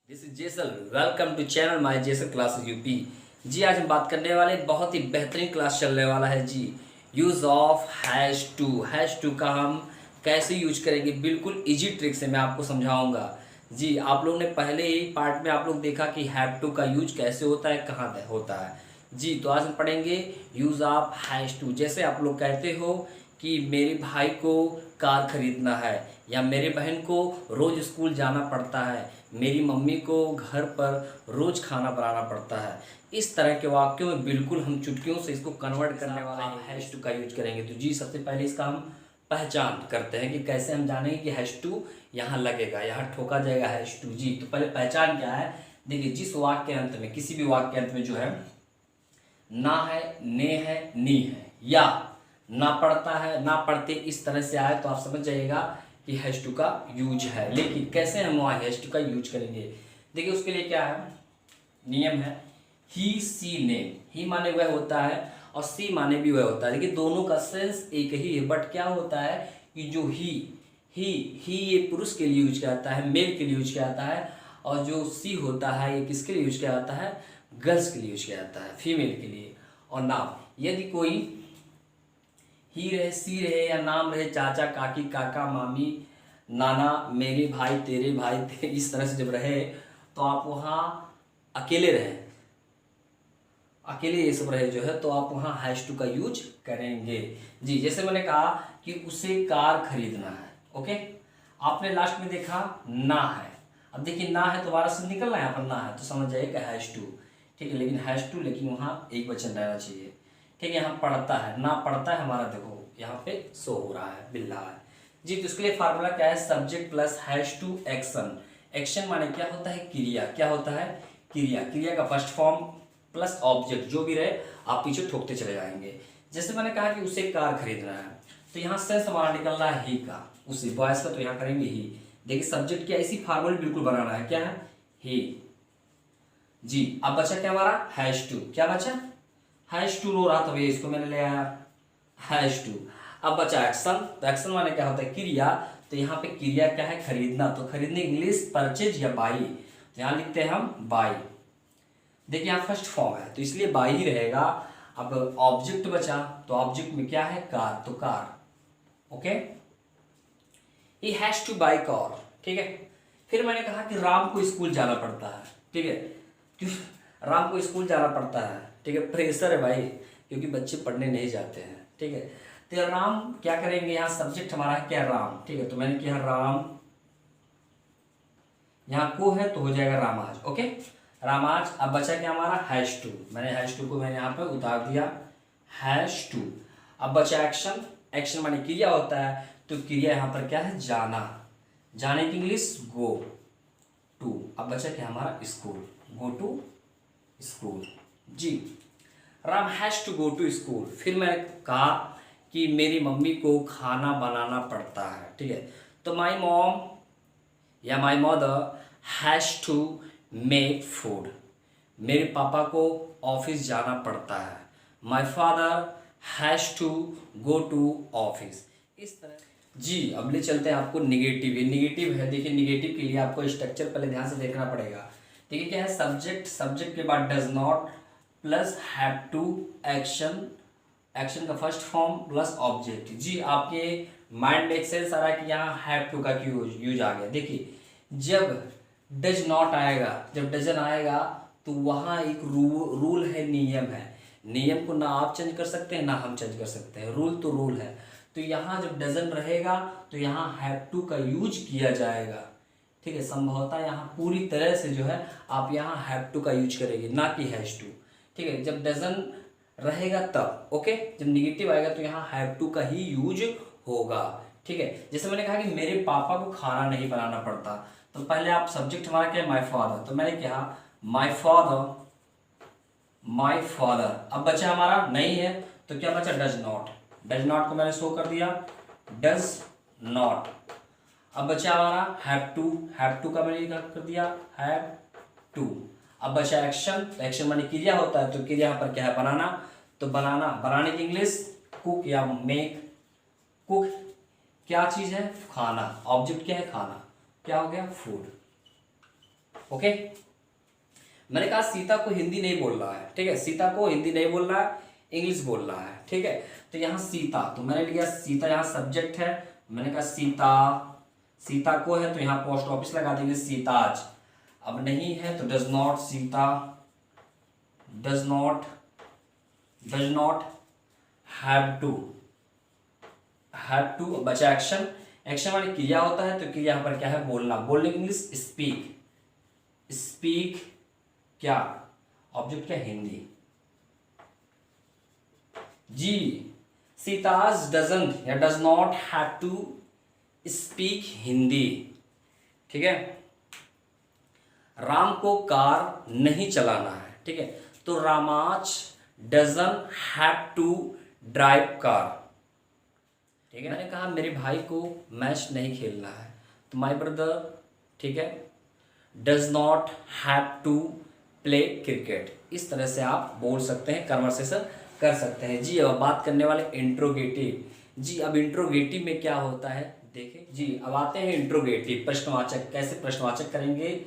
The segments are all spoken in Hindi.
This is Jesal. Welcome to channel my Jesal classes UP. जी आज हम बात करने वाले बहुत ही बेहतरीन क्लास चलने वाला है जी। यूज़ ऑफ हैश टू का हम कैसे यूज करेंगे, बिल्कुल इजी ट्रिक से मैं आपको समझाऊंगा। जी आप लोगों ने पहले ही पार्ट में आप लोग देखा कि हैव टू का यूज कैसे होता है, कहाँ होता है। जी तो आज हम पढ़ेंगे यूज़ ऑफ हैश टू। जैसे आप लोग कहते हो कि मेरे भाई को कार खरीदना है, या मेरे बहन को रोज़ स्कूल जाना पड़ता है, मेरी मम्मी को घर पर रोज़ खाना बनाना पड़ता है। इस तरह के वाक्यों में बिल्कुल हम चुटकियों से इसको कन्वर्ट करने वाले हैं, हैश टू का यूज करेंगे। तो जी सबसे पहले इसका हम पहचान करते हैं कि कैसे हम जानेंगे कि हैश टू यहाँ लगेगा, यहाँ ठोका जाएगा हैश टू। जी तो पहले पहचान क्या है, देखिए जिस वाक्य के अंत में, किसी भी वाक्य के अंत में जो है ना है, ने है, नी है, या ना पढ़ता है, ना पढ़ते, इस तरह से आए तो आप समझ जाइएगा कि हैश टू का यूज है। लेकिन कैसे हम वहाँ हैश टू का यूज करेंगे, देखिए उसके लिए क्या है, नियम है। ही सी ने, ही माने वह होता है और सी माने भी वह होता है। देखिए दोनों का सेंस एक ही है, बट क्या होता है कि जो ही ये पुरुष के लिए यूज किया जाता है, मेल के लिए यूज किया जाता है, और जो सी होता है ये किसके लिए यूज किया जाता है, गर्ल्स के लिए यूज किया जाता है, फीमेल के लिए। और नाम, यदि कोई ही रहे, सी रहे, या नाम रहे, चाचा, काकी, काका, मामी, नाना, मेरे भाई, तेरे भाई, इस तरह से जब रहे तो आप वहाँ अकेले रहे, अकेले ये सब रहे जो है, तो आप वहाँ हैश टू का यूज करेंगे। जी जैसे मैंने कहा कि उसे कार खरीदना है, ओके। आपने लास्ट में देखा ना है, अब देखिए ना है तो दोबारा से निकलना है, यहाँ पर ना है तो समझ जाइए हैश टू, ठीक है। लेकिन हैश टू, लेकिन वहाँ एक वचन रहना चाहिए, ठीक है। यहाँ पढ़ता है, ना पढ़ता है हमारा, देखो यहाँ पे शो हो रहा है, मिल रहा है। जी तो इसके लिए फार्मूला क्या है, subject plus has to action. Action माने क्या होता है, क्रिया। क्या होता है, क्रिया। क्रिया का फर्स्ट फॉर्म प्लस ऑब्जेक्ट, जो भी रहे आप पीछे ठोकते चले जाएंगे। जैसे मैंने कहा कि उसे कार खरीदना है, तो यहाँ सेंस हमारा निकल रहा है ही का, उसे बॉयज का, तो यहाँ करेंगे ही। देखिए सब्जेक्ट क्या, इसी फार्मूले बिल्कुल बनाना है, क्या है, ही। जी अब बचा क्या हमारा, हैश टू। क्या बचा, हैश टू रो रहा था भैया, इसको मैंने ले आया हैश टू। अब बचा एक्शन, तो एक्शन माने क्या होता है, क्रिया। तो यहाँ पे क्रिया क्या है, खरीदना, तो खरीदने इंग्लिश परचेज या बाई, तो यहाँ लिखते हैं हम बाई। देखिए यहाँ फर्स्ट फॉर्म है तो इसलिए बाई ही रहेगा। अब ऑब्जेक्ट बचा, तो ऑब्जेक्ट में क्या है, कार, तो car, okay. He has two by car, ठीक है। फिर मैंने कहा कि राम को स्कूल जाना पड़ता है, ठीक है। क्यों राम को स्कूल जाना पड़ता है, ठीक है, प्रेशर है भाई, क्योंकि बच्चे पढ़ने नहीं जाते हैं, ठीक है। तो राम क्या करेंगे, यहाँ सब्जेक्ट हमारा है क्या, राम, ठीक है। तो मैंने किया राम, यहाँ को है तो हो जाएगा रामाज, ओके, रामाज। अब बचा क्या हमारा, हैश टू। मैंने हैश टू को मैंने यहाँ पे उतार दिया, हैश टू। अब बचा एक्शन, एक्शन माने क्रिया होता है, तो क्रिया यहाँ पर क्या है, जाना, जाने की इंग्लिश गो टू। अब बचा क्या हमारा, स्कूल, गो टू स्कूल। जी Ram has to go to school. फिर मैंने कहा कि मेरी मम्मी को खाना बनाना पड़ता है, ठीक है। तो माई मॉम या my mother has to make food. मेरे पापा को ऑफिस जाना पड़ता है, my father has to go to office. इस तरह जी अब ले चलते हैं आपको निगेटिव। ये निगेटिव है, देखिए निगेटिव के लिए आपको स्ट्रक्चर पहले ध्यान से देखना पड़ेगा। देखिए क्या है, सब्जेक्ट, सब्जेक्ट के बाद does not plus have to, action, action का फर्स्ट फॉर्म प्लस ऑब्जेक्ट। जी आपके माइंड में एक सेंस आ रहा है कि यहाँ हैव टू का क्यों यूज आ गया। देखिए जब डज नॉट आएगा, जब डजन आएगा, तो वहाँ एक रूल है, नियम है। नियम को ना आप चेंज कर सकते हैं ना हम चेंज कर सकते हैं, रूल तो रूल है। तो यहाँ जब डजन रहेगा तो यहाँ हैव टू का यूज किया जाएगा, ठीक है। संभवतः यहाँ पूरी तरह से जो है आप यहाँ हैव टू का यूज करेंगे, ना कि हैज टू, ठीक है। जब डजन रहेगा तब, ओके। जब निगेटिव आएगा तो यहाँ हैव टू का ही यूज होगा, ठीक है। जैसे मैंने कहा कि मेरे पापा को खाना नहीं बनाना पड़ता, तो पहले आप सब्जेक्ट हमारा क्या है, माई फादर, तो मैंने कहा माई फादर, माई फादर। अब बचा हमारा नहीं है तो क्या बचा, डज नॉट, डज नॉट को मैंने शो कर दिया, डज नॉट। अब बचा हमारा हैव टू, हैव टू का मैंने कर दिया, हैव टू। अब बचा एक्शन, तो एक्शन माने क्रिया होता है, तो क्रिया यहाँ पर क्या है, बनाना, तो बनाना, बनाने की इंग्लिश कुक या मेक। कुक क्या चीज है, खाना, ऑब्जेक्ट क्या है, खाना, क्या हो गया, फूड। ओके। मैंने कहा सीता को हिंदी नहीं बोल रहा है, ठीक है, सीता को हिंदी नहीं बोल रहा है, इंग्लिश बोल रहा है, ठीक है। तो यहाँ सीता, तो मैंने लिया सीता, यहाँ सब्जेक्ट है, मैंने कहा सीता, सीता को है तो यहाँ पोस्ट ऑफिस लगा देंगे सीताज। अब नहीं है तो does not, Sita does not have to, बचा एक्शन, एक्शन वाली क्रिया होता है तो क्रिया यहाँ पर क्या है, बोलना, बोलने की इंग्लिश स्पीक, स्पीक क्या, ऑब्जेक्ट क्या, हिंदी। जी, सीताज डजंट या does not have to speak Hindi, ठीक है। राम को कार नहीं चलाना है, ठीक है, तो Rama's doesn't have to drive car, ठीक है। मैंने कहा मेरे भाई को मैच नहीं खेलना है, तो माय ब्रदर, ठीक है, does not have to play cricket. इस तरह से आप बोल सकते हैं, कन्वर्सेशन कर सकते हैं। जी, अब बात करने वाले इंट्रोगेटिव। जी, अब इंट्रोगेटिव में क्या होता है देखें। जी, अब आते हैं इंट्रोगेटिव, प्रश्नवाचक। कैसे प्रश्नवाचक करेंगे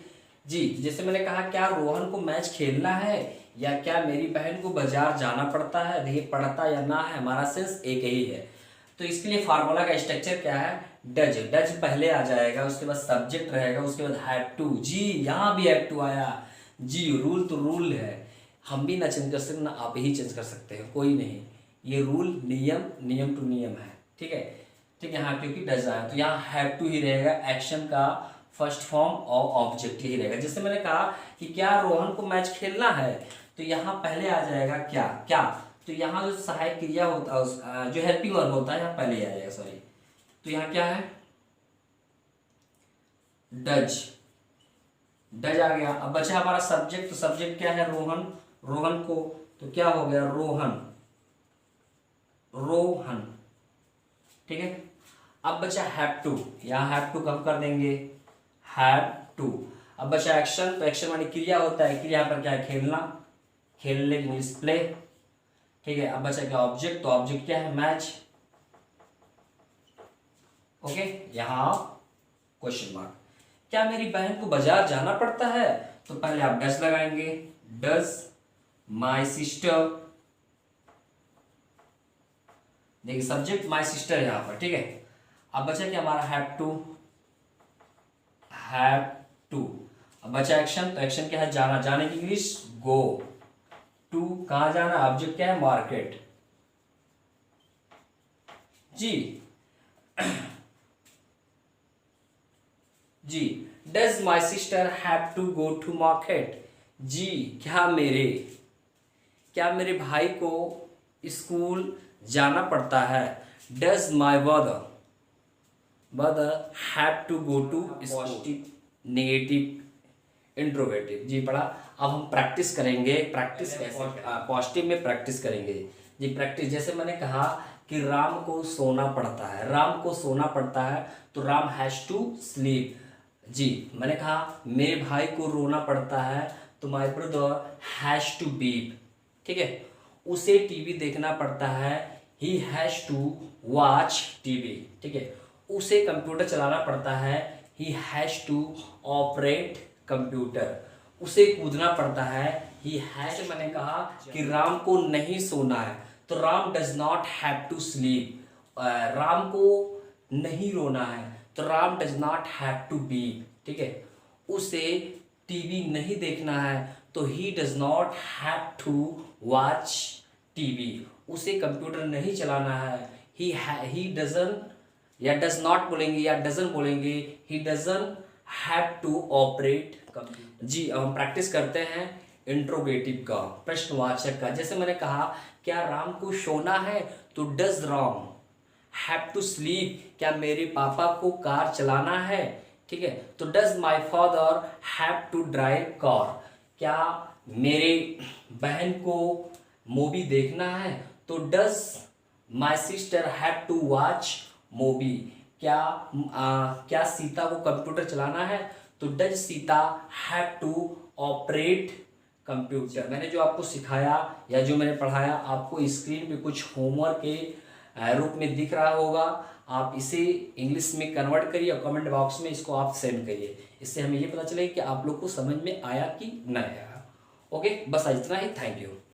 जी, जैसे मैंने कहा क्या रोहन को मैच खेलना है या क्या मेरी बहन को बाजार जाना पड़ता है। देखिए, पड़ता या ना है, हमारा सेंस एक ही है। तो इसके लिए फार्मूला का स्ट्रक्चर क्या है, डज, डज पहले आ जाएगा, उसके बाद सब्जेक्ट रहेगा, उसके बाद हैव टू। जी, यहाँ भी हैव टू आया। जी, रूल तो रूल है, हम भी ना चेंज कर सकते ना आप ही चेंज कर सकते हैं, कोई नहीं, ये रूल, नियम, नियम टू नियम है, ठीक है। ठीक है, यहाँ क्योंकि डज आया तो यहाँ हैव टू ही रहेगा, एक्शन का फर्स्ट फॉर्म और ऑब्जेक्ट ही रहेगा। जैसे मैंने कहा कि क्या रोहन को मैच खेलना है, तो यहाँ पहले आ जाएगा क्या, क्या, तो यहाँ जो सहायक क्रिया होता है, जो हेल्पिंग वर्ब होता है, यहाँ पहले आ जाएगा, सॉरी। तो यहाँ क्या है, डज, डज आ गया। अब बचा हमारा सब्जेक्ट, तो सब्जेक्ट क्या है, रोहन, रोहन को, तो क्या हो गया, रोहन, रोहन, ठीक है। अब बचा हैव टू, यहाँ हैव टू कम कर देंगे, हैव टू। अब बचा एक्शन, तो एक्शन मानी क्रिया होता है, क्रिया पर क्या है, खेलना, खेलने की इंग्लिश प्ले, ठीक है। अब बचा क्या, ऑब्जेक्ट, तो ऑब्जेक्ट क्या है, मैच, ओके। यहाँ क्वेश्चन मार्क, क्या मेरी बहन को बाजार जाना पड़ता है, तो पहले आप डज लगाएंगे, डज माई सिस्टर, देखिए सब्जेक्ट माई सिस्टर यहां पर, ठीक है। अब बचा क्या हमारा, हैव टू, हैव टू। अब बचा एक्शन, तो एक्शन क्या है, जाना, जाने की इंग्लिश गो, टू कहां जाना, ऑब्जेक्ट क्या है, मार्केट। जी जी, does my sister have to go to market. जी, क्या मेरे भाई को स्कूल जाना पड़ता है। Does my brother have to go to school. Negative, interrogative, जी पढ़ा। अब हम प्रैक्टिस करेंगे, प्रैक्टिस पॉजिटिव में प्रैक्टिस करेंगे जी। प्रैक्टिस, जैसे मैंने कहा कि राम को सोना पड़ता है, राम को सोना पड़ता है, तो राम हैज टू स्लीप। जी, मैंने कहा मेरे भाई को रोना पड़ता है, तो my brother has to weep, ठीक है। उसे टीवी देखना पड़ता है, he has to watch TV, ठीक है। उसे कंप्यूटर चलाना पड़ता है, he has to operate computer. उसे कूदना पड़ता है, ही हैज। मैंने कहा कि राम को नहीं सोना है, तो Ram does not have to sleep. Ram को नहीं रोना है, तो Ram does not have to weep, ठीक है। उसे टीवी नहीं देखना है, तो he does not have to watch TV. उसे कंप्यूटर नहीं चलाना है, ही डजन, या डज नॉट बोलेंगे या डजन बोलेंगे, he doesn't have to operate computer. जी, अब हम प्रैक्टिस करते हैं इंट्रोगेटिव का, प्रश्नवाचक का। जैसे मैंने कहा क्या राम को सोना है, तो does Ram have to sleep. क्या मेरे पापा को कार चलाना है, ठीक है, तो does my father have to drive car. क्या मेरे बहन को मूवी देखना है, तो does my sister have to watch movie. क्या सीता को कंप्यूटर चलाना है, तो does Sita have to operate computer. मैंने जो आपको सिखाया या जो मैंने पढ़ाया, आपको स्क्रीन पे कुछ होमवर्क के रूप में दिख रहा होगा। आप इसे इंग्लिश में कन्वर्ट करिए और कमेंट बॉक्स में इसको आप सेंड करिए। इससे हमें ये पता चलेगा कि आप लोग को समझ में आया कि नहीं आया। ओके, बस इतना ही। Thank you.